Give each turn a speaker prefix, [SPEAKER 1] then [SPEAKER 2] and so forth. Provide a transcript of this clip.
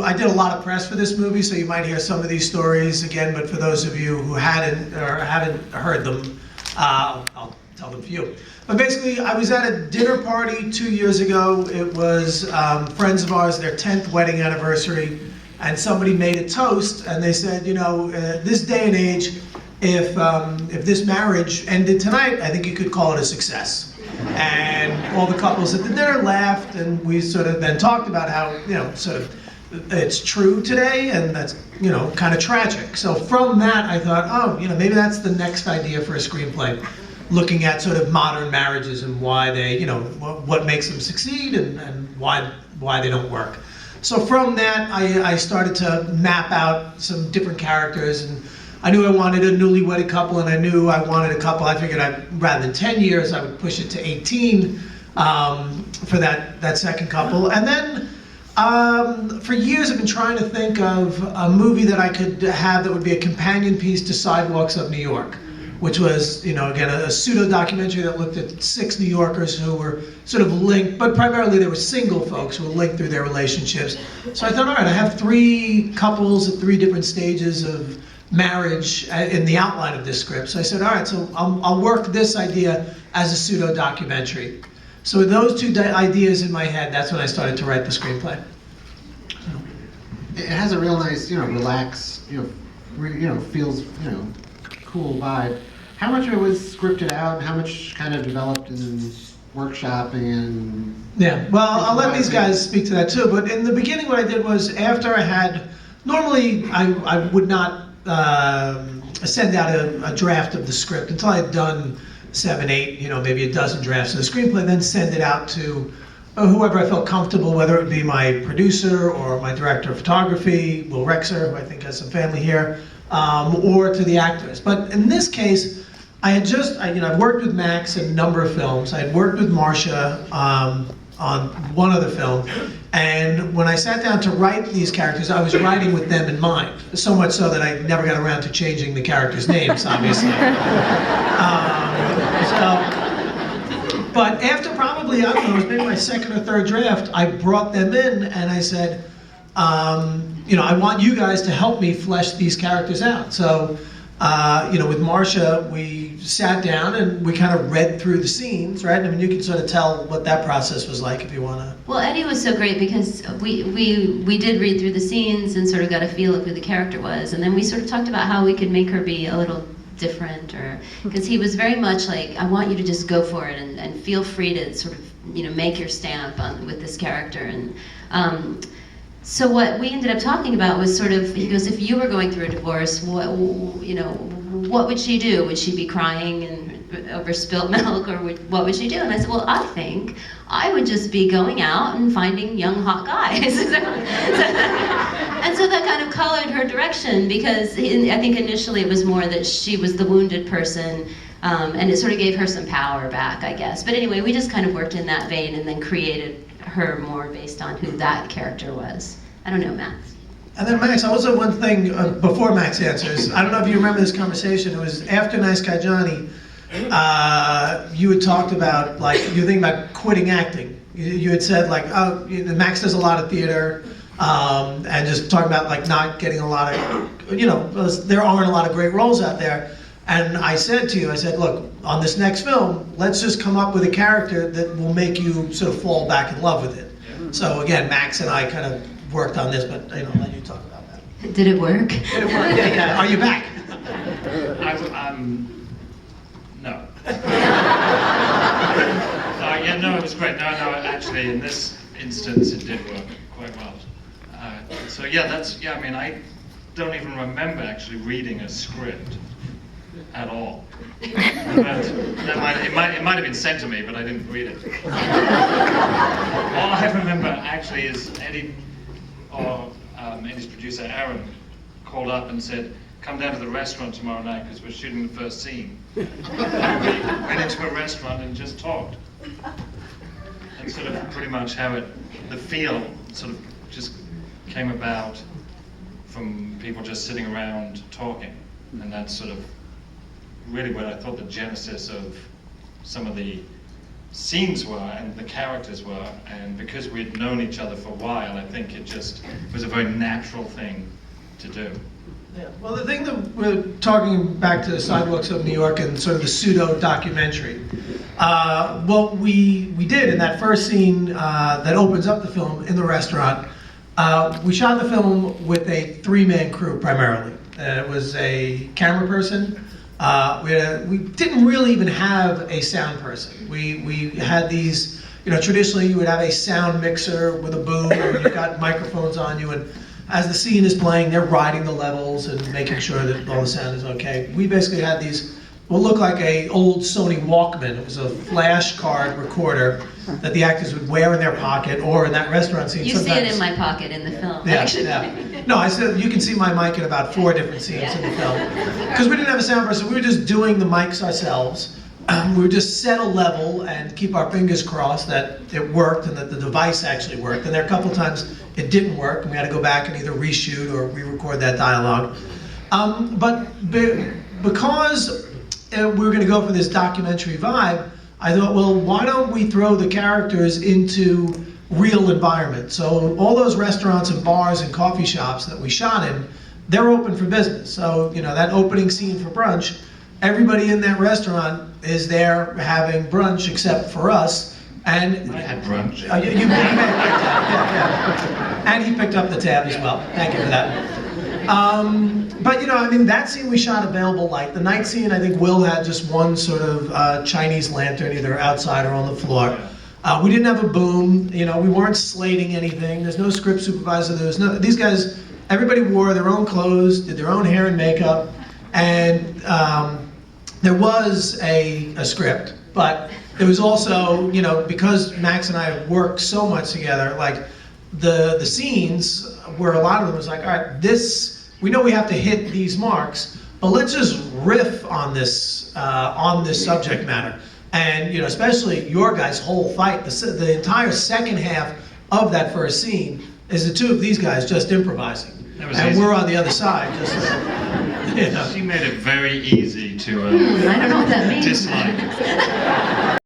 [SPEAKER 1] I did a lot of press for this movie, so you might hear some of these stories again, but for those of you who haven't heard them, I'll tell them for you. But basically, I was at a dinner party 2 years ago. It was friends of ours, their 10th wedding anniversary, and somebody made a toast, and they said, you know, this day and age, if this marriage ended tonight, I think you could call it a success. And all the couples at the dinner laughed, and we sort of then talked about how, you know, sort of, it's true today, and that's, you know, kind of tragic. So from that, I thought, oh, you know, maybe that's the next idea for a screenplay, looking at sort of modern marriages and why they, you know, what makes them succeed and why they don't work. So from that, I started to map out some different characters, and I knew I wanted a newly wedded couple, and I knew I wanted a couple. I figured rather than 10 years, I would push it to 18 for that second couple. And then for years, I've been trying to think of a movie that I could have that would be a companion piece to Sidewalks of New York, which was, you know, again, a pseudo-documentary that looked at 6 New Yorkers who were sort of linked, but primarily they were single folks who were linked through their relationships. So I thought, all right, I have 3 couples at 3 different stages of marriage in the outline of this script. So I said, all right, so I'll work this idea as a pseudo-documentary. So with those 2 ideas in my head, that's when I started to write the screenplay. So.
[SPEAKER 2] It has a real nice, you know, relaxed, you know, feels, you know, cool vibe. How much of it was scripted out? How much kind of developed in workshopping and?
[SPEAKER 1] Yeah, well, I'll let these guys speak to that too. But in the beginning, what I did was after I had, normally I would not send out a draft of the script until I had done 7, 8, you know, maybe a dozen drafts of the screenplay, then send it out to whoever I felt comfortable, whether it be my producer or my director of photography, Will Rexer, who I think has some family here, or to the actors. But in this case, I had I've worked with Max in a number of films. I had worked with Marcia on one other film, and when I sat down to write these characters, I was writing with them in mind. So much so that I never got around to changing the characters' names, obviously. But after probably, I don't know, it was maybe my 2nd or 3rd draft, I brought them in and I said, you know, I want you guys to help me flesh these characters out. So, you know, with Marcia, we sat down and we kind of read through the scenes, right? I mean, you can sort of tell what that process was like if you want to.
[SPEAKER 3] Well, Eddie was so great because we did read through the scenes and sort of got a feel of who the character was, and then we sort of talked about how we could make her be a little different, or because he was very much like, I want you to just go for it and feel free to sort of, you know, make your stamp on with this character. And so what we ended up talking about was sort of, he goes, if you were going through a divorce, what, you know, what would she do? Would she be crying and over spilt milk, or what would she do? And I said, well, I think I would just be going out and finding young hot guys. And so that kind of colored her direction, because I think initially it was more that she was the wounded person, and it sort of gave her some power back, I guess. But anyway, we just kind of worked in that vein and then created her more based on who that character was. I don't know, Max.
[SPEAKER 1] And then Max, also one thing, before Max answers, I don't know if you remember this conversation, it was after Nice Guy Johnny, you had talked about, like, you were thinking about quitting acting. You had said, like, oh, Max does a lot of theater, and just talking about, like, not getting a lot of, you know, there aren't a lot of great roles out there. And I said to you, I said, look, on this next film, let's just come up with a character that will make you sort of fall back in love with it. Yeah. So again, Max and I kind of worked on this, but you know, I'll let you talk about that.
[SPEAKER 3] Did it work?
[SPEAKER 1] Did it work? Yeah, yeah. Are you back?
[SPEAKER 4] No. Yeah, no, it was great. No, actually, in this instance, it did work quite well. So yeah, I mean, I don't even remember actually reading a script at all. But it might have been sent to me, but I didn't read it. All I remember actually is Eddie, or Eddie's producer Aaron, called up and said, come down to the restaurant tomorrow night because we're shooting the first scene. We went into a restaurant and just talked. And sort of pretty much how the feel sort of just came about from people just sitting around talking. And that's sort of really what I thought the genesis of some of the scenes were and the characters were, and because we'd known each other for a while, I think it just was a very natural thing to do.
[SPEAKER 1] Yeah. Well, the thing that we're talking back to the Sidewalks of New York and sort of the pseudo documentary, what we did in that first scene that opens up the film in the restaurant, we shot the film with a three-man crew primarily. It was a camera person. We didn't really even have a sound person. We had these, traditionally you would have a sound mixer with a boom, and you've got microphones on you, and as the scene is playing, they're riding the levels and making sure that all the sound is okay. We basically had these, what looked like a old Sony Walkman. It was a flash card recorder that the actors would wear in their pocket, or in that restaurant scene.
[SPEAKER 3] You see it in my pocket in the film,
[SPEAKER 1] Yeah,
[SPEAKER 3] actually.
[SPEAKER 1] yeah. No, I said you can see my mic in about 4 different scenes in the film. Because we didn't have a sound person, we were just doing the mics ourselves. We would just set a level and keep our fingers crossed that it worked and that the device actually worked. And there are a couple times it didn't work, and we had to go back and either reshoot or re-record that dialogue. Because we were going to go for this documentary vibe, I thought, well, why don't we throw the characters into real environment? So all those restaurants and bars and coffee shops that we shot in, they're open for business. So, that opening scene for brunch, everybody in that restaurant is there having brunch except for us. And
[SPEAKER 4] I had brunch.
[SPEAKER 1] you may have picked up, yeah. And he picked up the tab as well. Thank you for that. But that scene we shot available light. The night scene, I think Will had just one sort of Chinese lantern, either outside or on the floor. We didn't have a boom. We weren't slating anything. There's no script supervisor. These guys. Everybody wore their own clothes, did their own hair and makeup, and there was a script, but there was also, because Max and I worked so much together, like the scenes where a lot of them was like, all right, we know we have to hit these marks, but let's just riff on this subject matter. And especially your guys' whole fight, the entire second half of that first scene is the two of these guys just improvising. And
[SPEAKER 4] easy.
[SPEAKER 1] We're on the other side, just
[SPEAKER 4] She made it very easy to
[SPEAKER 3] I don't know what that means.
[SPEAKER 4] dislike.